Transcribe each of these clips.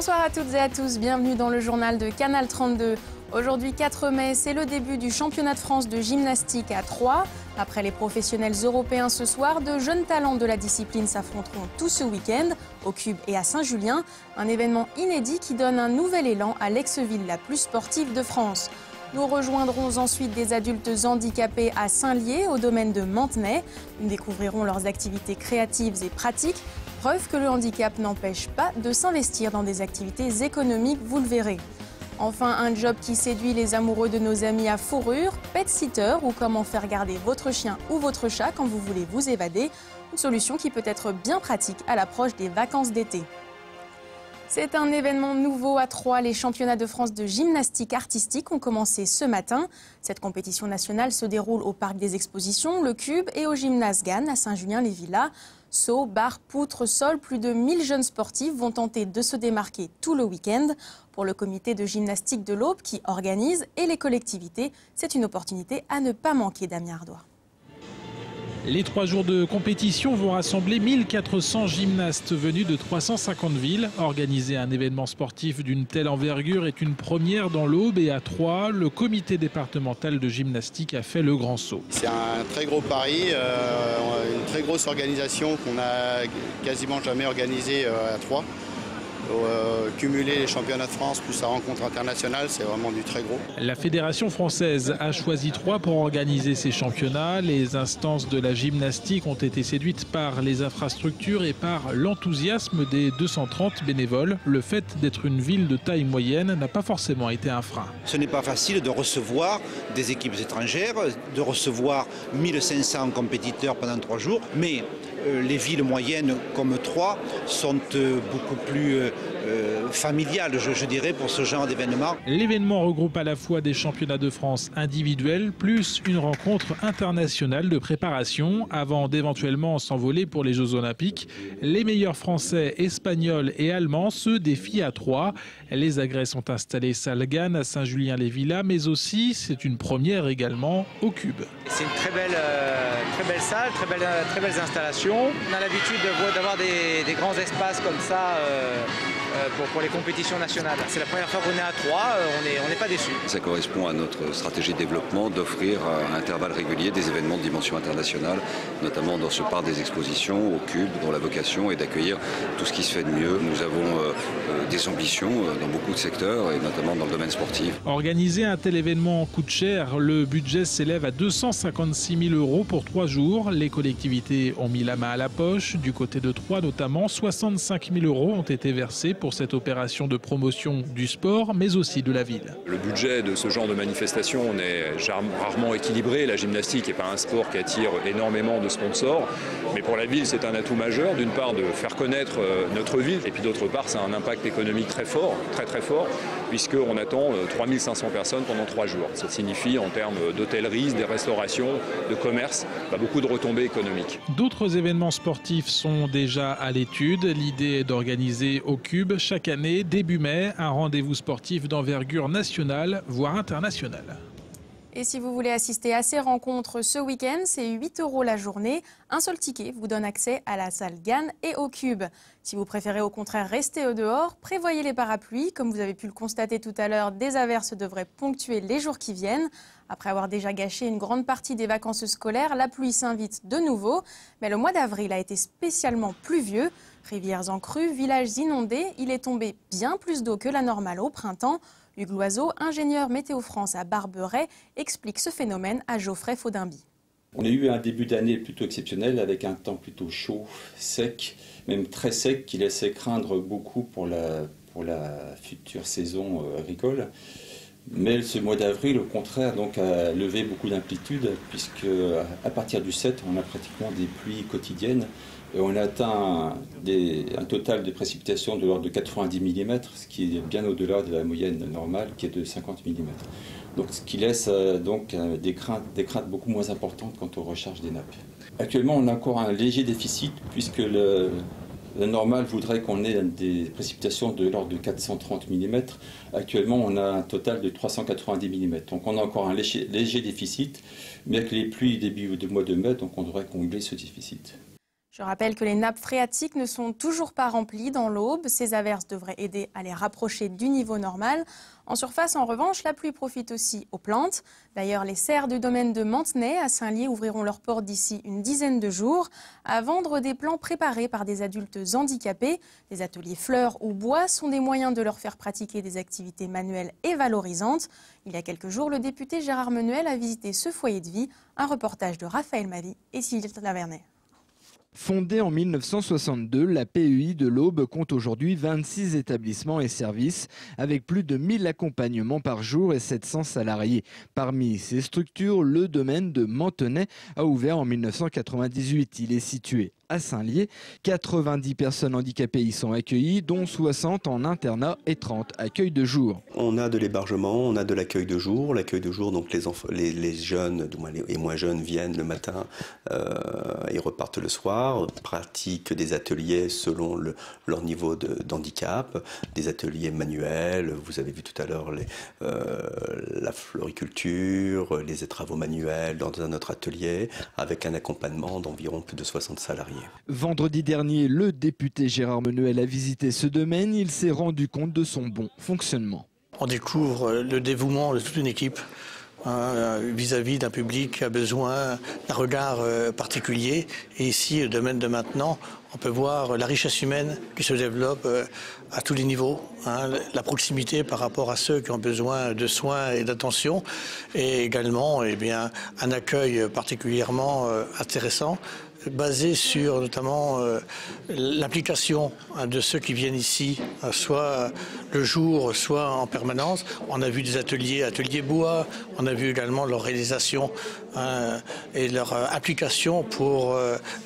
Bonsoir à toutes et à tous, bienvenue dans le journal de Canal 32. Aujourd'hui 4 mai, c'est le début du championnat de France de gymnastique à Troyes. Après les professionnels européens ce soir, de jeunes talents de la discipline s'affronteront tout ce week-end au Cube et à Saint-Julien. Un événement inédit qui donne un nouvel élan à l'ex-ville la plus sportive de France. Nous rejoindrons ensuite des adultes handicapés à Saint-Lié, au domaine de Mantenay. Nous découvrirons leurs activités créatives et pratiques. Preuve que le handicap n'empêche pas de s'investir dans des activités économiques, vous le verrez. Enfin, un job qui séduit les amoureux de nos amis à fourrure, pet sitter ou comment faire garder votre chien ou votre chat quand vous voulez vous évader. Une solution qui peut être bien pratique à l'approche des vacances d'été. C'est un événement nouveau à Troyes. Les championnats de France de gymnastique artistique ont commencé ce matin. Cette compétition nationale se déroule au Parc des Expositions, le Cube et au Gymnase Gann à Saint-Julien-les-Villas. Saut, barre, poutre, sol, plus de 1000 jeunes sportifs vont tenter de se démarquer tout le week-end. Pour le comité de gymnastique de l'Aube qui organise et les collectivités, c'est une opportunité à ne pas manquer, Damien Ardois. Les 3 jours de compétition vont rassembler 1400 gymnastes venus de 350 villes. Organiser un événement sportif d'une telle envergure est une première dans l'Aube et à Troyes. Le comité départemental de gymnastique a fait le grand saut. C'est un très gros pari, une très grosse organisation qu'on n'a quasiment jamais organisée à Troyes. Cumuler les championnats de France plus sa rencontre internationale, c'est vraiment du très gros. La Fédération française a choisi Troyes pour organiser ces championnats. Les instances de la gymnastique ont été séduites par les infrastructures et par l'enthousiasme des 230 bénévoles. Le fait d'être une ville de taille moyenne n'a pas forcément été un frein. Ce n'est pas facile de recevoir des équipes étrangères, de recevoir 1500 compétiteurs pendant 3 jours, mais les villes moyennes comme Troyes sont beaucoup plus familiales, je dirais, pour ce genre d'événement. L'événement regroupe à la fois des championnats de France individuels plus une rencontre internationale de préparation avant d'éventuellement s'envoler pour les Jeux Olympiques. Les meilleurs Français, Espagnols et Allemands se défient à Troyes. Les agrès sont installés salle Gann à Saint-Julien-les-Villas, mais aussi, c'est une première également, au Cube. C'est une très belle salle, très belles installations. On a l'habitude d'avoir des grands espaces comme ça pour les compétitions nationales. C'est la première fois qu'on est à Troyes, on n'est pas déçus. Ça correspond à notre stratégie de développement d'offrir à intervalles réguliers des événements de dimension internationale, notamment dans ce parc des expositions au Cube, dont la vocation est d'accueillir tout ce qui se fait de mieux. Nous avons des ambitions dans beaucoup de secteurs et notamment dans le domaine sportif. Organiser un tel événement coûte cher. Le budget s'élève à 256 000 € pour 3 jours. Les collectivités ont mis la main à la poche. Du côté de Troyes notamment, 65 000 € ont été versés pour cette opération de promotion du sport, mais aussi de la ville. Le budget de ce genre de manifestation est rarement équilibré. La gymnastique n'est pas un sport qui attire énormément de sponsors, mais pour la ville c'est un atout majeur, d'une part de faire connaître notre ville, et puis d'autre part c'est un impact économique très fort, très fort, puisqu'on attend 3500 personnes pendant 3 jours. Ça signifie en termes d'hôtellerie, de restauration, de commerce, beaucoup de retombées économiques. D'autres événements sportifs sont déjà à l'étude. L'idée est d'organiser au Cube chaque année, début mai, un rendez-vous sportif d'envergure nationale, voire internationale. Et si vous voulez assister à ces rencontres ce week-end, c'est 8 € la journée. Un seul ticket vous donne accès à la salle Gann et au Cube. Si vous préférez au contraire rester au dehors, prévoyez les parapluies. Comme vous avez pu le constater tout à l'heure, des averses devraient ponctuer les jours qui viennent. Après avoir déjà gâché une grande partie des vacances scolaires, la pluie s'invite de nouveau. Mais le mois d'avril a été spécialement pluvieux. Rivières en crue, villages inondés, il est tombé bien plus d'eau que la normale au printemps. Hugues Loiseau, ingénieur Météo France à Barberet, explique ce phénomène à Geoffrey Faudinby. On a eu un début d'année plutôt exceptionnel avec un temps plutôt chaud, sec, même très sec, qui laissait craindre beaucoup pour la future saison agricole. Mais ce mois d'avril, au contraire, donc, a levé beaucoup d'amplitude, puisque à partir du 7, on a pratiquement des pluies quotidiennes. Et on a atteint un total de précipitations de l'ordre de 90 mm, ce qui est bien au-delà de la moyenne normale, qui est de 50 mm. Donc, ce qui laisse des craintes beaucoup moins importantes quant aux recharges des nappes. Actuellement, on a encore un léger déficit, puisque la normale voudrait qu'on ait des précipitations de l'ordre de 430 mm. Actuellement, on a un total de 390 mm. Donc on a encore un léger déficit, mais avec les pluies début du mois de mai, donc on devrait combler ce déficit. Je rappelle que les nappes phréatiques ne sont toujours pas remplies dans l'Aube. Ces averses devraient aider à les rapprocher du niveau normal. En surface, en revanche, la pluie profite aussi aux plantes. D'ailleurs, les serres du domaine de Mantenay à Saint-Lié ouvriront leurs portes d'ici une dizaine de jours à vendre des plants préparés par des adultes handicapés. Les ateliers fleurs ou bois sont des moyens de leur faire pratiquer des activités manuelles et valorisantes. Il y a quelques jours, le député Gérard Menuel a visité ce foyer de vie. Un reportage de Raphaël Mavie et Sylvie Tavernet. Fondée en 1962, la PEI de l'Aube compte aujourd'hui 26 établissements et services avec plus de 1000 accompagnements par jour et 700 salariés. Parmi ces structures, le domaine de Mantenay a ouvert en 1998. Il est situé à Saint-Lié. 90 personnes handicapées y sont accueillies, dont 60 en internat et 30 accueils de jour. On a de l'hébergement, on a de l'accueil de jour. L'accueil de jour, donc les jeunes et moins jeunes viennent le matin et repartent le soir, pratiquent des ateliers selon leur niveau d'handicap, des ateliers manuels. Vous avez vu tout à l'heure la floriculture, les travaux manuels dans un autre atelier, avec un accompagnement d'environ plus de 60 salariés. Vendredi dernier, le député Gérard Menuel a visité ce domaine. Il s'est rendu compte de son bon fonctionnement. On découvre le dévouement de toute une équipe vis-à-vis d'un public qui a besoin d'un regard particulier. Et ici, le domaine de maintenant, on peut voir la richesse humaine qui se développe à tous les niveaux, la proximité par rapport à ceux qui ont besoin de soins et d'attention, et également un accueil particulièrement intéressant, basé sur notamment l'implication de ceux qui viennent ici, soit le jour, soit en permanence. On a vu des ateliers bois, on a vu également leur réalisation et leur application pour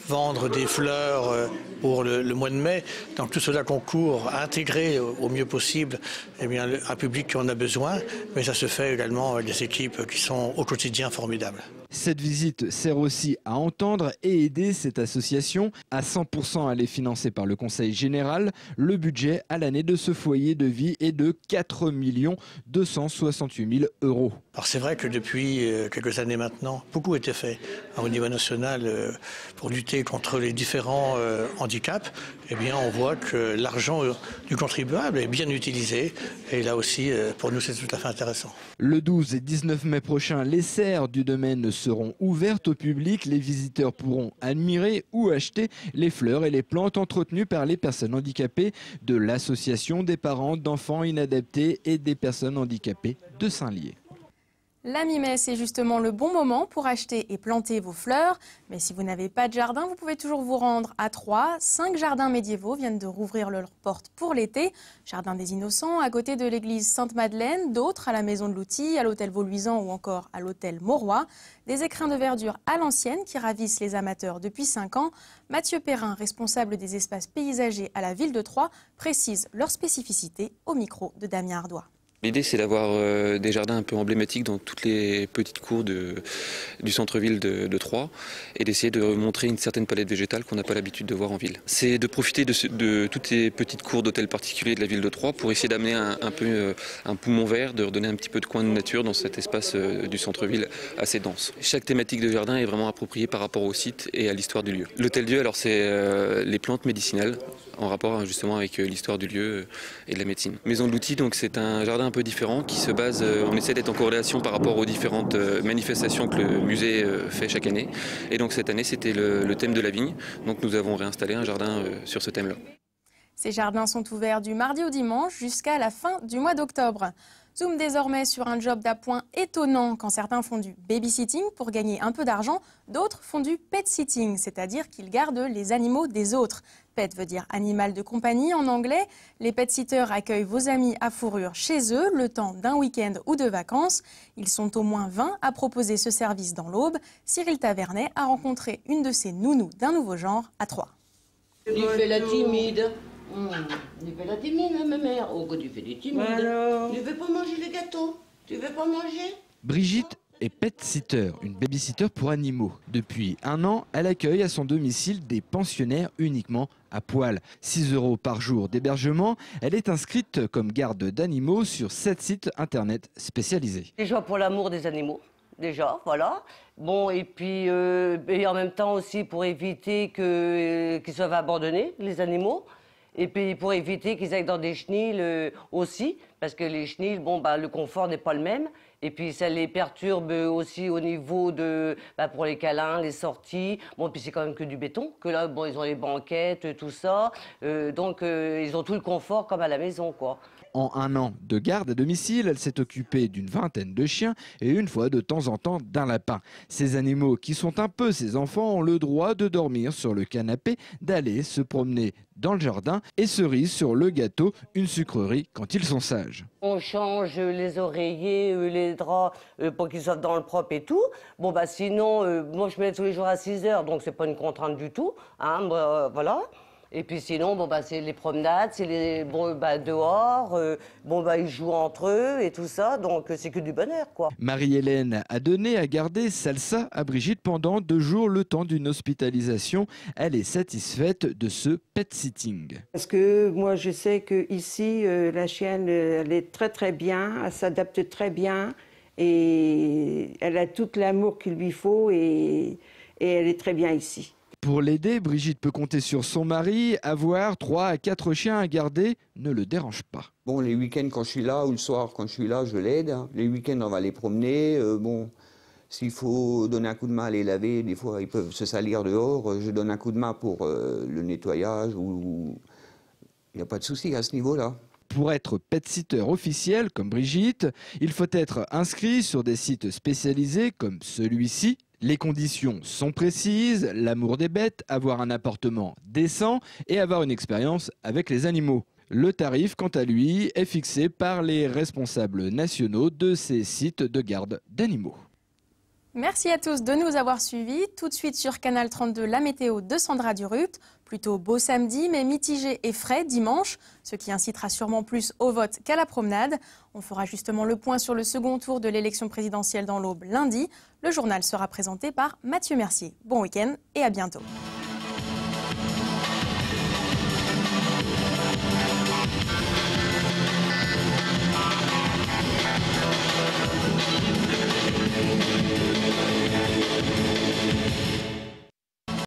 vendre des fleurs pour le mois de mai. Donc tout cela concourt à intégrer au mieux possible un public qui en a besoin, mais ça se fait également avec des équipes qui sont au quotidien formidables. Cette visite sert aussi à entendre et aider cette association. À 100%, elle est financée par le Conseil général. Le budget à l'année de ce foyer de vie est de 4 268 000 €. Alors c'est vrai que depuis quelques années maintenant, beaucoup a été fait au niveau national pour lutter contre les différents handicaps. On voit que l'argent du contribuable est bien utilisé. Et là aussi, pour nous, c'est tout à fait intéressant. Le 12 et 19 mai prochain, les serres du domaine seront ouvertes au public. Les visiteurs pourront admirer ou acheter les fleurs et les plantes entretenues par les personnes handicapées de l'association des parents d'enfants inadaptés et des personnes handicapées de Saint-Lié. La mi-mai, c'est justement le bon moment pour acheter et planter vos fleurs. Mais si vous n'avez pas de jardin, vous pouvez toujours vous rendre à Troyes. 5 jardins médiévaux viennent de rouvrir leurs portes pour l'été. Jardin des Innocents, à côté de l'église Sainte-Madeleine, d'autres à la Maison de l'Outil, à l'hôtel Vauluisant ou encore à l'hôtel Mauroy. Des écrins de verdure à l'ancienne qui ravissent les amateurs depuis 5 ans. Mathieu Perrin, responsable des espaces paysagers à la ville de Troyes, précise leurs spécificités au micro de Damien Ardois. L'idée, c'est d'avoir des jardins un peu emblématiques dans toutes les petites cours du centre-ville de Troyes et d'essayer de montrer une certaine palette végétale qu'on n'a pas l'habitude de voir en ville. C'est de profiter de toutes ces petites cours d'hôtels particuliers de la ville de Troyes pour essayer d'amener un peu un poumon vert, de redonner un petit peu de coin de nature dans cet espace du centre-ville assez dense. Chaque thématique de jardin est vraiment appropriée par rapport au site et à l'histoire du lieu. L'Hôtel-Dieu, alors c'est les plantes médicinales en rapport justement avec l'histoire du lieu et de la médecine. Maison de l'Outil, donc c'est un jardin un peu différent qui se base, on essaie d'être en corrélation par rapport aux différentes manifestations que le musée fait chaque année. Et donc cette année c'était le thème de la vigne, donc nous avons réinstallé un jardin sur ce thème-là. Ces jardins sont ouverts du mardi au dimanche jusqu'à la fin du mois d'octobre. Zoom désormais sur un job d'appoint étonnant. Quand certains font du babysitting pour gagner un peu d'argent, d'autres font du pet-sitting, c'est-à-dire qu'ils gardent les animaux des autres. Pet veut dire animal de compagnie en anglais. Les pet-sitters accueillent vos amis à fourrure chez eux le temps d'un week-end ou de vacances. Ils sont au moins 20 à proposer ce service dans l'Aube. Cyril Tavernet a rencontré une de ces nounous d'un nouveau genre à Troyes. Il fait la timide. Il fait la timide, ma mère. Oh, que tu fais des timides. Tu veux pas manger le gâteau? Tu veux pas manger? Brigitte est pet-sitter, une babysitter pour animaux. Depuis 1 an, elle accueille à son domicile des pensionnaires uniquement à poil. 6 € par jour d'hébergement. Elle est inscrite comme garde d'animaux sur 7 sites internet spécialisés. Déjà pour l'amour des animaux. déjà, voilà. Bon, et puis et en même temps aussi pour éviter qu'ils soient abandonnés, les animaux. Et puis pour éviter qu'ils aillent dans des chenils aussi, parce que les chenils, bon, bah, le confort n'est pas le même. Et puis ça les perturbe aussi au niveau de, pour les câlins, les sorties. Bon, puis c'est quand même que du béton, que là, bon, ils ont les banquettes, tout ça. Donc ils ont tout le confort comme à la maison, quoi. En 1 an de garde à domicile, elle s'est occupée d'une vingtaine de chiens et une fois de temps en temps d'un lapin. Ces animaux, qui sont un peu ses enfants, ont le droit de dormir sur le canapé, d'aller se promener dans le jardin et cerise sur le gâteau, une sucrerie quand ils sont sages. On change les oreillers, les draps pour qu'ils soient dans le propre et tout. Bon, bah sinon, moi je me lève tous les jours à 6 h, donc c'est pas une contrainte du tout. Hein, voilà. Et puis sinon, bon, bah, c'est les promenades, c'est les dehors, ils jouent entre eux et tout ça, donc c'est que du bonheur, quoi. Marie-Hélène a donné à garder Salsa à Brigitte pendant 2 jours, le temps d'une hospitalisation. Elle est satisfaite de ce pet sitting. Parce que moi, je sais qu'ici, la chienne, elle est très très bien, elle s'adapte très bien et elle a tout l'amour qu'il lui faut et elle est très bien ici. Pour l'aider, Brigitte peut compter sur son mari. Avoir 3 à 4 chiens à garder ne le dérange pas. Bon, les week-ends quand je suis là ou le soir quand je suis là, je l'aide. Les week-ends, on va les promener. S'il faut donner un coup de main à les laver, des fois ils peuvent se salir dehors. Je donne un coup de main pour le nettoyage. Il n'y a pas de souci à ce niveau-là. Pour être pet-sitter officiel comme Brigitte, il faut être inscrit sur des sites spécialisés comme celui-ci. Les conditions sont précises, l'amour des bêtes, avoir un appartement décent et avoir une expérience avec les animaux. Le tarif, quant à lui, est fixé par les responsables nationaux de ces sites de garde d'animaux. Merci à tous de nous avoir suivis. Tout de suite sur Canal 32, la météo de Sandra Durupt. Plutôt beau samedi, mais mitigé et frais dimanche, ce qui incitera sûrement plus au vote qu'à la promenade. On fera justement le point sur le second tour de l'élection présidentielle dans l'Aube lundi. Le journal sera présenté par Mathieu Mercier. Bon week-end et à bientôt.